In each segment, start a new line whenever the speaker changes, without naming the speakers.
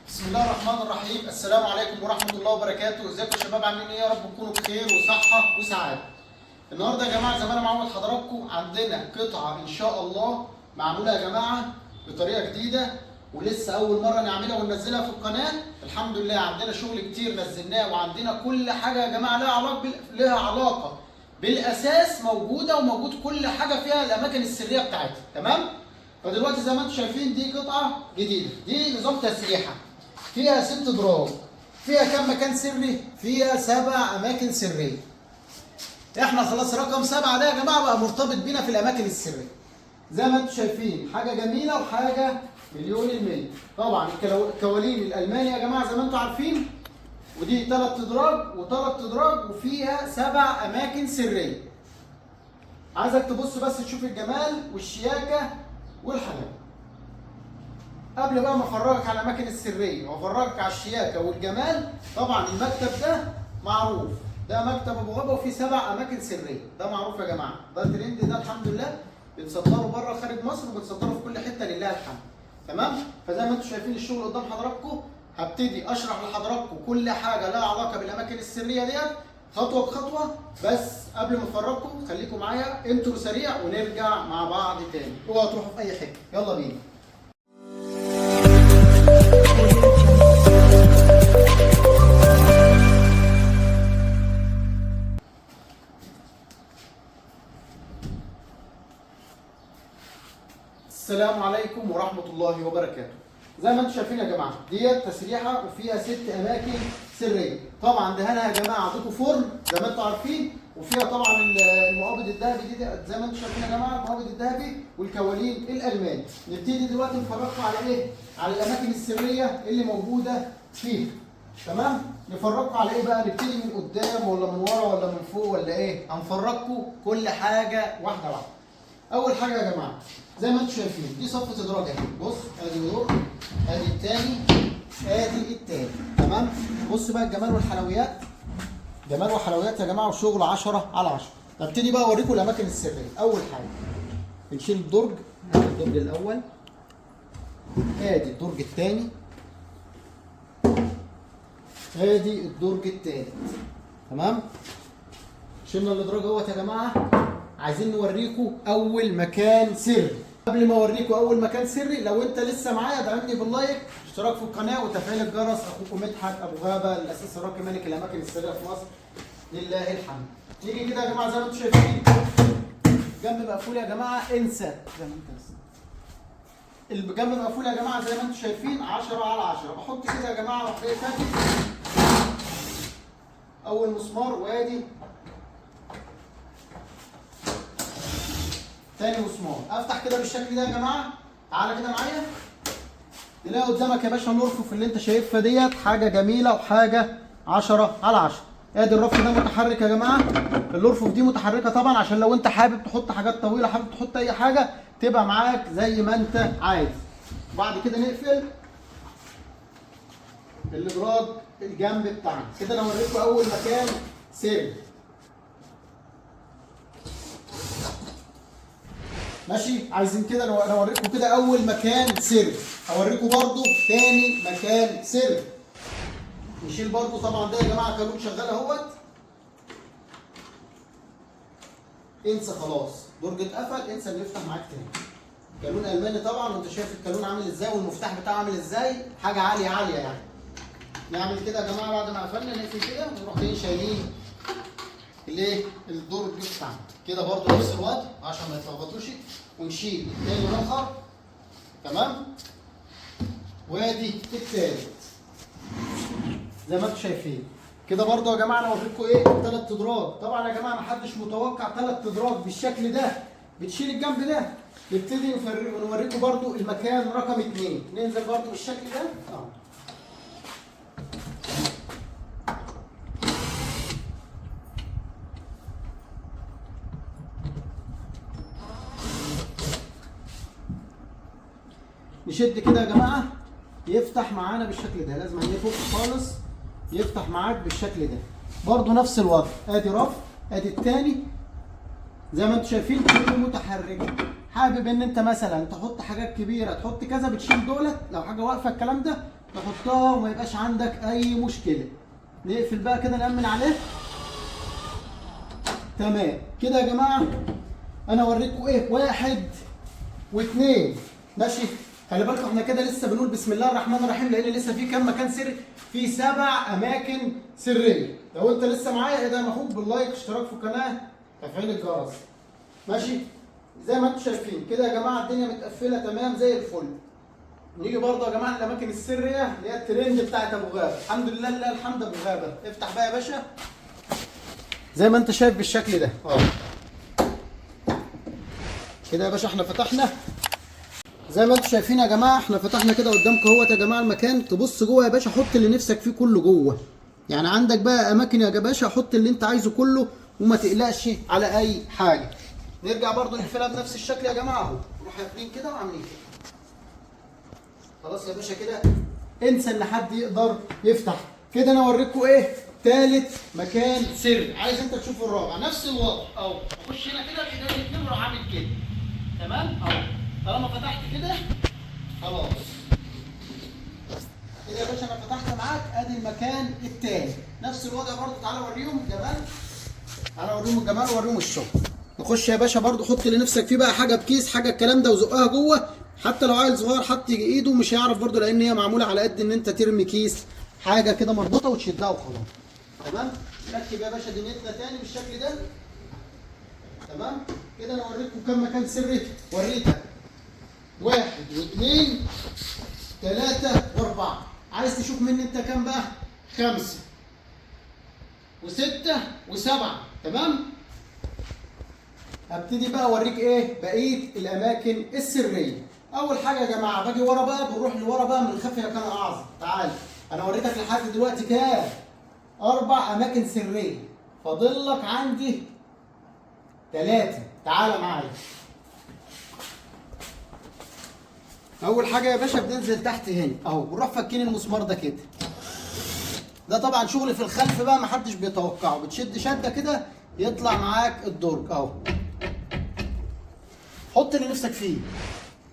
بسم الله الرحمن الرحيم. السلام عليكم ورحمة الله وبركاته. ازيكم يا شباب؟ عاملين ايه؟ يا رب تكونوا بخير وصحة وسعادة. النهارده يا جماعة زي ما انا معود حضراتكم عندنا قطعة ان شاء الله معمولة يا جماعة بطريقة جديدة ولسه أول مرة نعملها وننزلها في القناة. الحمد لله عندنا شغل كتير نزلناه وعندنا كل حاجة يا جماعة لها علاقة بالأساس موجودة، وموجود كل حاجة فيها الأماكن السرية بتاعتها، تمام؟ فدلوقتي زي ما انتم شايفين دي قطعة جديدة، دي نظام تسريحة فيها 6 دراج. فيها كم مكان سري؟ فيها 7 أماكن سرية. احنا خلاص رقم 7 ده يا جماعة بقى مرتبط بينا في الأماكن السرية. زي ما انتم شايفين حاجة جميلة وحاجة مليون المية. طبعا الكوالين الألماني يا جماعة زي ما انتم عارفين، ودي 3 ادراج و3 ادراج وفيها 7 أماكن سرية. عايزك تبص بس تشوف الجمال والشياكة والحلاوة. قبل بقى ما افرجك على الاماكن السريه وافرجك على الشياكه والجمال، طبعا المكتب ده معروف، ده مكتب ابو غابه وفيه 7 اماكن سريه، ده معروف يا جماعه، ده ترند، ده الحمد لله بنصدره بره خارج مصر وبنصدره في كل حته لله الحمد. تمام؟ فزي ما انتم شايفين الشغل قدام حضراتكم، هبتدي اشرح لحضراتكم كل حاجه لها علاقه بالاماكن السريه ديت خطوه بخطوه. بس قبل ما افرجكم خليكم معايا انترو سريع ونرجع مع بعض تاني، اوعوا تروحوا في اي حته، يلا بينا. السلام عليكم ورحمة الله وبركاته. زي ما انتم شايفين يا جماعة ديت تسريحة وفيها 6 أماكن سرية. طبعا دهانها يا جماعة عندكم فرن زي ما انتم عارفين، وفيها طبعا المقابض الذهبي دي زي ما انتم شايفين يا جماعة، المقابض الذهبي والكوالين الألماني. نبتدي دلوقتي نفرجكم على إيه؟ على الأماكن السرية اللي موجودة فيها. تمام؟ نفرجكم على إيه بقى؟ نبتدي من قدام ولا من ورا ولا من فوق ولا إيه؟ هنفرجكم كل حاجة واحدة واحدة. أول حاجة يا جماعة زي ما انتم شايفين دي صفة ادراج اهي، بص ادي دور، ادي التاني، ادي التاني، تمام؟ بص بقى الجمال والحلويات، جمال وحلويات يا جماعة وشغل 10 على 10. ابتدي بقى اوريكم الاماكن السرية. اول حاجة بنشيل الدرج، ادي الدرج الاول، ادي الدرج التاني، ادي الدرج التالت، تمام؟ شلنا الادراج اهوت يا جماعة. عايزين نوريكم اول مكان سري. قبل ما اوريكم اول مكان سري، لو انت لسه معايا دعمني باللايك، اشتراك في القناه وتفعيل الجرس. اخوكم مدحت ابو غابه، الاساس الراقي ملك الاماكن السريه في مصر، لله الحمد. نيجي كده يا جماعه زي ما انتم شايفين الجنب مقفول يا جماعه، انسى زي ما انت لسه. الجنب مقفول يا جماعه زي ما انتم شايفين 10 على 10. بحط كده يا جماعه واحده فاتت اول مسمار، وادي تاني مسمار. افتح كده بالشكل ده يا جماعه. تعالى كده معايا، تلاقي قدامك يا باشا الرفوف اللي انت شايفها ديت حاجه جميله وحاجه 10 على 10. ادي الرف ده متحرك يا جماعه، الرفوف دي متحركه طبعا عشان لو انت حابب تحط حاجات طويله، حابب تحط اي حاجه تبقى معاك زي ما انت عايز. بعد كده نقفل الادراج الجنب بتاعنا. كده انا وريتكم اول مكان سري، ماشي؟ عايزين كده انا اوريكم كده اول مكان سري، اوريكم برضو تاني مكان سري. نشيل برضو طبعا ده يا جماعه كالون شغال اهوت، انسى خلاص درج اتقفل، انسى انه يفتح معاك تاني. كالون الماني طبعا، وانت شايف الكالون عامل ازاي والمفتاح بتاعه عامل ازاي، حاجه عاليه عاليه يعني. نعمل كده يا جماعه بعد ما قفلنا، نقفل كده ونروح جايين شايلين الايه؟ الدرج بتاعنا كده برضو نفس الوضع عشان ما يتلخبطوش، ونشيل التاني الاخر، تمام؟ وادي التالت زي ما انتم شايفين كده. برضو يا جماعه انا اوريكم ايه؟ 3 ادراج. طبعا يا جماعه ما حدش متوقع 3 ادراج بالشكل ده. بتشيل الجنب ده. نبتدي نوريكم برضو المكان رقم 2. ننزل برضو بالشكل ده نشد كده يا جماعه، يفتح معانا بالشكل ده. لازم نفك خالص، يفتح معاك بالشكل ده. برضو نفس الوضع، ادي رف، ادي التاني زي ما انتم شايفين كله متحرك. حابب ان انت مثلا تحط حاجات كبيره، تحط كذا، بتشيل دولت. لو حاجه واقفه الكلام ده تحطها وما يبقاش عندك اي مشكله. نقفل بقى كده، نأمن عليه. تمام كده يا جماعه. انا اوريكم ايه، 1 و2 ماشي. خلي بالكم احنا كده لسه بنقول بسم الله الرحمن الرحيم، لان لسه في كام مكان سري، في 7 اماكن سريه. لو انت لسه معايا ادعم اخوك باللايك، اشتراك في القناه، تفعيل الجرس. ماشي. زي ما انتم شايفين كده يا جماعه الدنيا متقفله تمام زي الفل. نيجي برضه يا جماعه الاماكن السريه اللي هي الترند بتاعت ابو غابه. الحمد لله لله الحمد ابو غابه. افتح بقى يا باشا زي ما انت شايف بالشكل ده كده يا باشا. احنا فتحنا زي ما انتم شايفين يا جماعه، احنا فتحنا كده قدامكم اهوت يا جماعه المكان. تبص جوه يا باشا، حط اللي نفسك فيه كله جوه. يعني عندك بقى اماكن يا باشا، حط اللي انت عايزه كله وما تقلقش على اي حاجه. نرجع برضه نقفلها بنفس الشكل يا جماعه اهو. نروح قافلين كده وعاملين كده. خلاص يا باشا كده انسى ان حد يقدر يفتح. كده انا اوريكم ايه، ثالث مكان سري. عايز انت تشوف الرابع نفس الوضع اهو. اخش هنا كده بايديا الاثنين واروح عامل كده. تمام اهو. طالما فتحت كده خلاص كده يا باشا. انا فتحت معاك ادي المكان الثاني نفس الوضع برضه. تعالى اوريهم الجمال، تعالى اوريهم الجمال واوريهم الشغل. نخش يا باشا برضه، حط اللي نفسك فيه بقى، حاجه بكيس حاجه الكلام ده، وزقها جوه. حتى لو عيل صغير حط ايده مش هيعرف برضه، لان هي معموله على قد ان انت ترمي كيس حاجه كده مربوطه وتشدها وخلاص. تمام. ركب يا باشا دنيتنا تاني بالشكل ده. تمام كده. انا وريتكم كم مكان سري، وريتك 1 و2 3 و4. عايز تشوف مني انت كام بقى؟ 5 و6 و7. تمام. هبتدي بقى اوريك ايه بقيه الاماكن السريه. اول حاجه يا جماعه باجي ورا بقى، بنروح لورا بقى، من الخفي كان اعظم. تعال انا وريتك لحد دلوقتي كام؟ 4 اماكن سريه، فاضل لك عندي 3. تعال معايا. اول حاجه يا باشا بننزل تحت هنا اهو، بنروح فكين المسمار ده كده. ده طبعا شغل في الخلف بقى محدش بيتوقعه. بتشد شده كده يطلع معاك الدرج اهو. حط اللي نفسك فيه.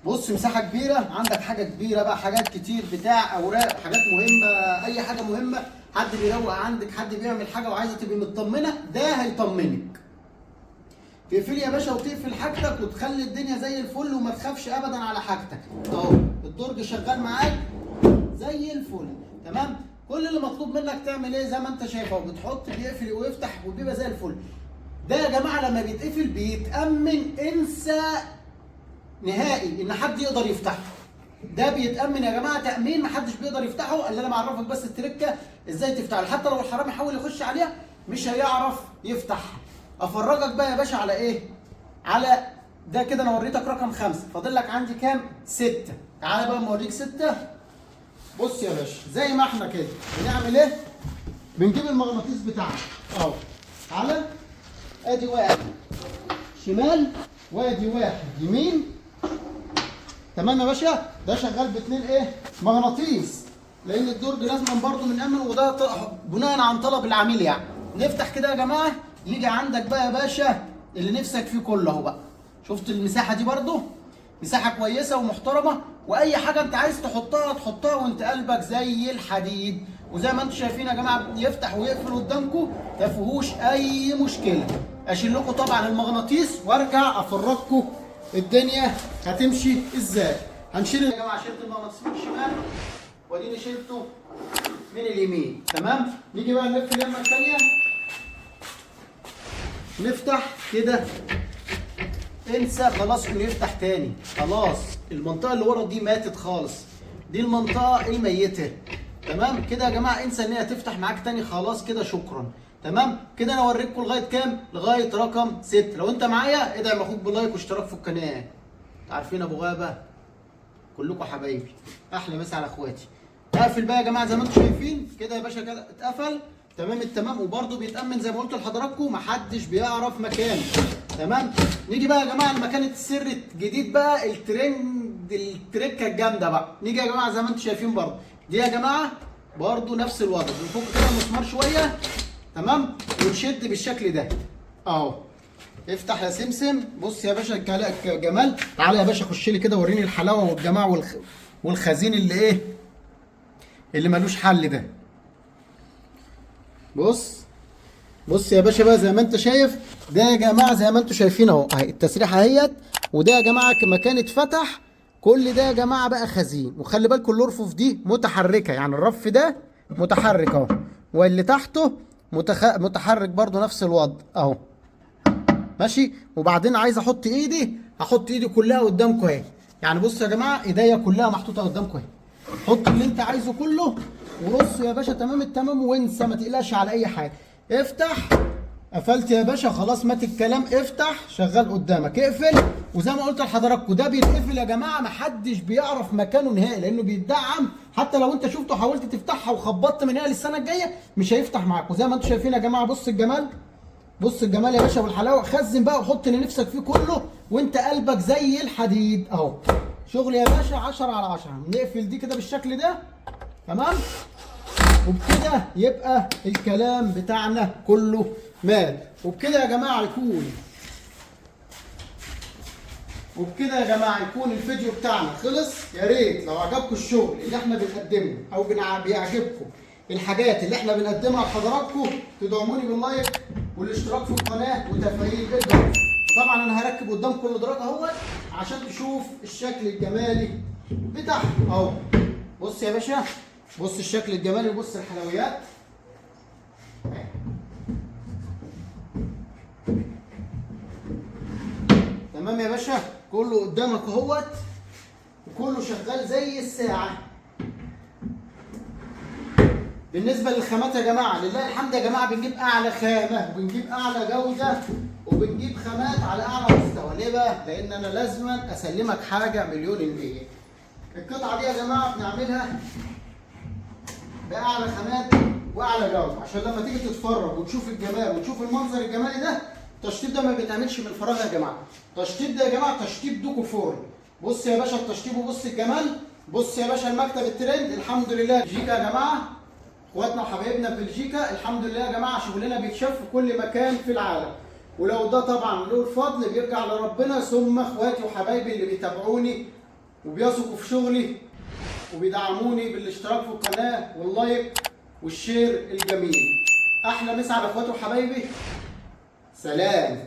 بص مساحه كبيره، عندك حاجه كبيره بقى، حاجات كتير بتاع اوراق، حاجات مهمه، اي حاجه مهمه، حد بيروق عندك، حد بيعمل حاجه وعايزه تبقي مطمنه، ده هيطمنك. تقفل يا باشا وتقفل حاجتك وتخلي الدنيا زي الفل وما تخافش ابدا على حاجتك اهو. الدرج شغال معاك زي الفل. تمام. كل اللي مطلوب منك تعمل ايه زي ما انت شايف اهو، بتحط بيقفل ويفتح وبيبقى زي الفل. ده يا جماعه لما بيتقفل بيتامن، انسى نهائي ان حد يقدر يفتحه. ده بيتامن يا جماعه تامين، محدش بيقدر يفتحه الا انا معرفك بس التركه ازاي تفتحه. حتى لو الحرامي حاول يخش عليها مش هيعرف يفتحها. افرجك بقى يا باشا على ايه؟ على ده كده. انا وريتك رقم 5، فاضل لك عندي كام؟ 6. تعالى بقى اوريك 6. بص يا باشا زي ما احنا كده بنعمل ايه؟ بنجيب المغناطيس بتاعنا اهو. تعالى ادي 1 شمال وادي 1 يمين. تمام يا باشا. ده شغال ب2 ايه؟ مغناطيس، لان الدرج لازم برضه بنأمن، وده بناء عن طلب العميل يعني. نفتح كده يا جماعه، يجي عندك بقى يا باشا اللي نفسك فيه كله اهو بقى. شفت المساحه دي برضه؟ مساحه كويسه ومحترمه، واي حاجه انت عايز تحطها تحطها وانت قلبك زي الحديد. وزي ما انتم شايفين يا جماعه يفتح ويقفل قدامكم ما فيهوش اي مشكله. اشيل لكم طبعا المغناطيس وارجع افرجكم الدنيا هتمشي ازاي. هنشيل يا جماعه، شلت المغناطيس من الشمال واديني شلته من اليمين. تمام. نيجي بقى نلف اليمه الثانيه، نفتح كده. انسى خلاص انه يفتح تاني، خلاص المنطقه اللي ورا دي ماتت خالص، دي المنطقه الميته. تمام كده يا جماعه. انسى ان هي تفتح معاك تاني، خلاص كده شكرا. تمام كده. انا اوريكم لغايه كام؟ لغايه رقم 6. لو انت معايا ادعم اخوك بلايك واشتراك في القناه. عارفين ابو غابه كلكم حبايبي، احلى مسا على اخواتي. اقفل بقى يا جماعه زي ما انتم شايفين كده يا باشا. كده اتقفل تمام التمام، وبرده بيتامن زي ما قلت لحضراتكم، محدش بيعرف مكانه. تمام. نيجي بقى يا جماعه المكان السر الجديد بقى، الترند، التركه الجامده بقى. نيجي يا جماعه زي ما انتم شايفين برده دي يا جماعه برده نفس الوضع. بنفك كده المسمار شويه تمام، ونشد بالشكل ده اهو. افتح يا سمسم. بص يا باشا جمال. تعالى يا باشا خش لي كده وريني الحلاوه والجماعه والخزين اللي ايه اللي ملوش حل ده. بص يا باشا بقى، زي ما انت شايف ده يا جماعه، زي ما انتم شايفين اهو، اهي التسريحه اهيت، وده يا جماعه مكان اتفتح. كل ده يا جماعه بقى خزين. وخلي بالكم الارفف دي متحركه، يعني الرف ده متحرك اهو، واللي تحته متحرك برضو نفس الوضع اهو، ماشي. وبعدين عايز احط ايدي، هحط ايدي كلها قدامكم اهي. يعني بصوا يا جماعه، ايديا كلها محطوطه قدامكم اهي. حط اللي انت عايزه كله ورص يا باشا تمام التمام، وانسى ما تقلقش على اي حاجه. افتح، قفلت يا باشا خلاص، مات الكلام. افتح شغال قدامك، اقفل. وزي ما قلت لحضراتكم ده بيتقفل يا جماعه، محدش بيعرف مكانه نهائي، لانه بيدعم. حتى لو انت شفته حاولت تفتحها وخبطت من هنا للسنه الجايه مش هيفتح معاك. وزي ما انتم شايفين يا جماعه، بص الجمال، بص الجمال يا باشا والحلاوه. خزن بقى وحط اللي نفسك فيه كله وانت قلبك زي الحديد اهو. شغل يا باشا 10 على 10. نقفل دي كده بالشكل ده، تمام. وبكده يبقى الكلام بتاعنا كله مال. وبكده يا جماعه يكون الفيديو بتاعنا خلص. يا ريت لو عجبكم الشغل اللي احنا بنقدمه او بيعجبكم الحاجات اللي احنا بنقدمها لحضراتكم، تدعموني باللايك والاشتراك في القناه وتفعيل الجرس. وطبعا انا هركب قدام كل دراج اهوت عشان تشوف الشكل الجمالي بتاعها اهو. بص يا باشا، بص الشكل الجمالي وبص الحلويات. تمام يا باشا، كله قدامك اهوت وكله شغال زي الساعه. بالنسبه للخامات يا جماعه، لله الحمد يا جماعه، بنجيب اعلى خامه وبنجيب اعلى جوده وبنجيب خامات على اعلى مستوى. ليه بقى؟ لان انا لازما اسلمك حاجه مليون المية. القطعه دي يا جماعه بنعملها باعلى خامات واعلى جوده، عشان لما تيجي تتفرج وتشوف الجمال وتشوف المنظر الجمالي ده. التشطيب ده ما بيتعملش من فراغ يا جماعه. التشطيب ده يا جماعه تشطيب دوكو فورم. بص يا باشا التشطيب وبص الجمال. بص يا باشا المكتب الترند، الحمد لله بلجيكا يا جماعه، اخواتنا وحبايبنا في بلجيكا، الحمد لله يا جماعه شغلنا بيتشاف في كل مكان في العالم. ولو ده طبعا له الفضل بيرجع لربنا، ثم اخواتي وحبايبي اللي بيتابعوني وبيثقوا في شغلي وبيدعموني بالاشتراك في القناه واللايك والشير الجميل. احلى مسا على اخواتي وحبايبي، سلام.